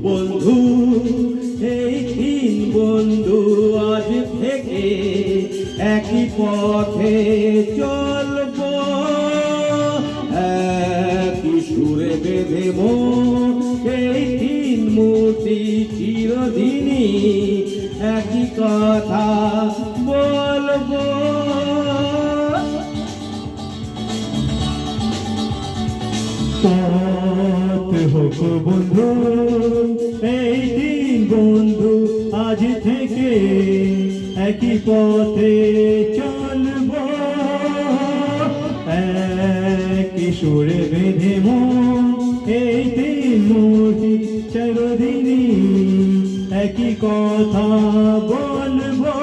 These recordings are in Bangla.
বন্ধু এই তিন বন্ধু আজ থেকে একই পথে চলবো, একই সুরে বেঁধে মন এই তিন মূর্তি চিরদিনই একই কথা বলবো। পথ হোক বন্ধু এই তিন বন্ধু আজ থেকে একই পথে চলব, একই সুরে বেঁধে মন এই তিন মূর্তি চিরদিনই একই কথা বলবো।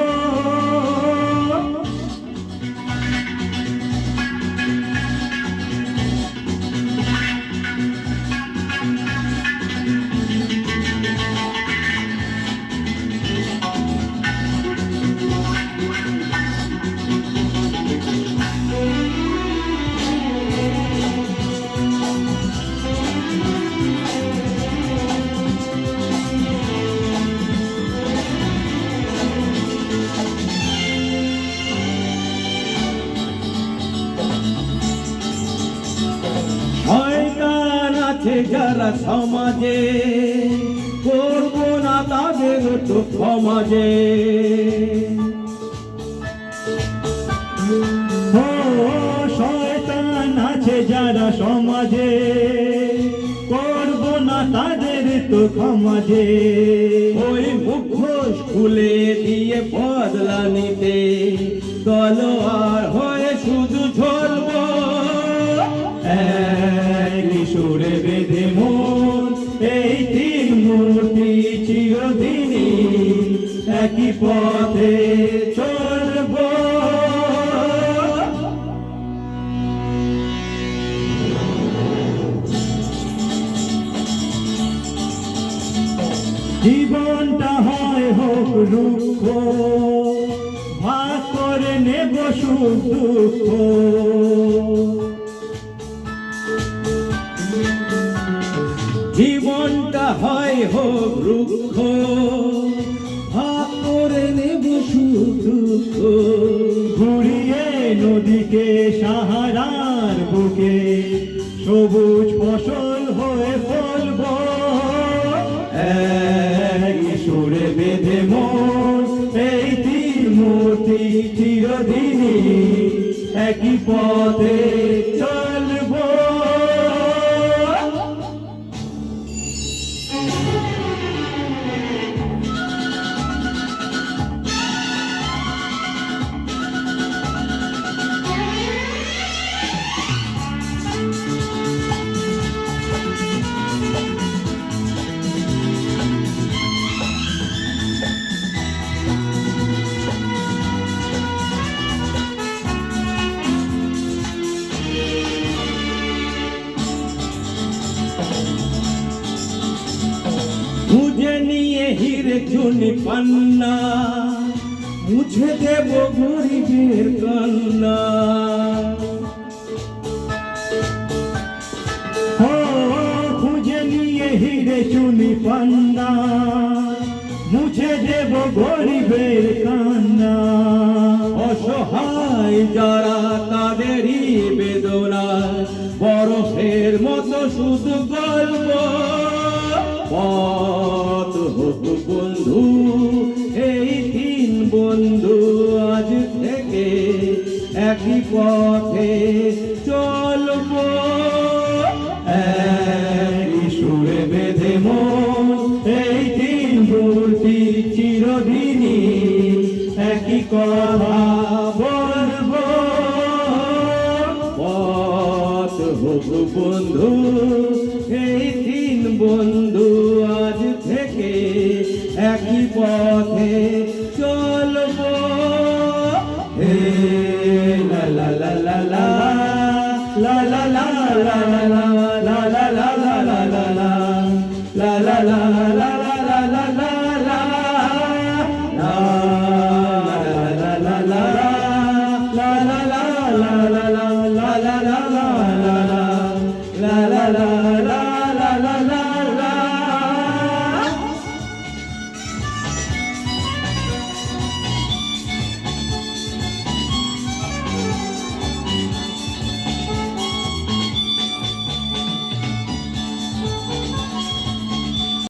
শয়তান আছে যারা সমাজে, করব না তাদের তো সমাজে। শয়তান আছে যারা সমাজে, করব না তাদের তো সমাজে। ওই মুখোশ খুলে দিয়ে বদলা নিতে তলোয়ার হয়ে শুধু ঝরব, একই সুরে বেঁধে মন এই তিন মূর্তি চিরদিনই একই পথে চলব। জীবনটা হয় হোক রুক্ষ, ভাগ করে নেব সুখ দুঃখ। জীবনটা হয় হোক রুক্ষ, ভাগ করে নেব সুখ দুঃখ। ঘুরিয়ে নদীকে সাহারার বুকে সবুজ ফসল হয়ে ফলব, একই সুরে বেঁধে মন এই তিন মূর্তি চিরদিনই একই পথে চলব। মুঝে নিয়ে হিরে চুনি পান্না, মুছে দেব গরিবের কান্না। খুঁজে নিয়ে হিরে চুনি পান্না, মুছে দেব গরিবের কান্না। অসহায় যারা তাদেরই বেদনা বরফের মতো শুধু গল্প। পথ হোক বন্ধু এই তিন বন্ধু আজ থেকে একই পথে চলব, একই সুরে বেঁধে মন এই তিন মূর্তি চিরদিনই একই কথা বলব। পথ হোক বন্ধু এই তিন বন্ধু আজ থেকে একই পথে চলব। হে লা লা লা লা লা লা লা লা লা লা।